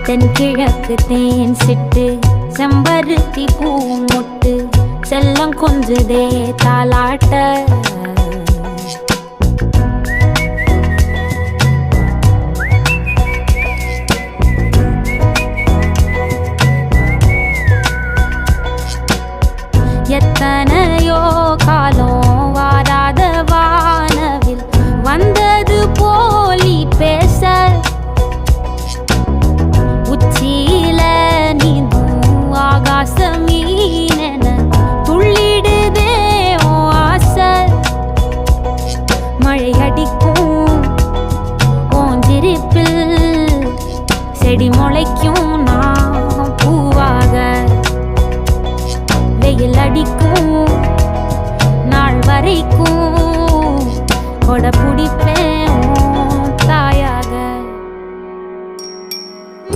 தென்கிழக்கு தேன் சிட்டு செம்பருத்தி பூ மொட்டு செல்லம் கொஞ்சுதே தாலாட்ட எத்தனையோ காலம் வாராத வானவில் வந்தது போலி பேச உச்சியில நீந்தும் ஆகாச மீனென துள்ளிடுதே ஓ ஆசை மழை அடிக்கும் ஓஞ்சிருப்பில் செடி முளைக்கும் நான் பூவாக வெயில் அடிக்கும் நாள் வரைக்கும் கொடை பிடிப்பேன்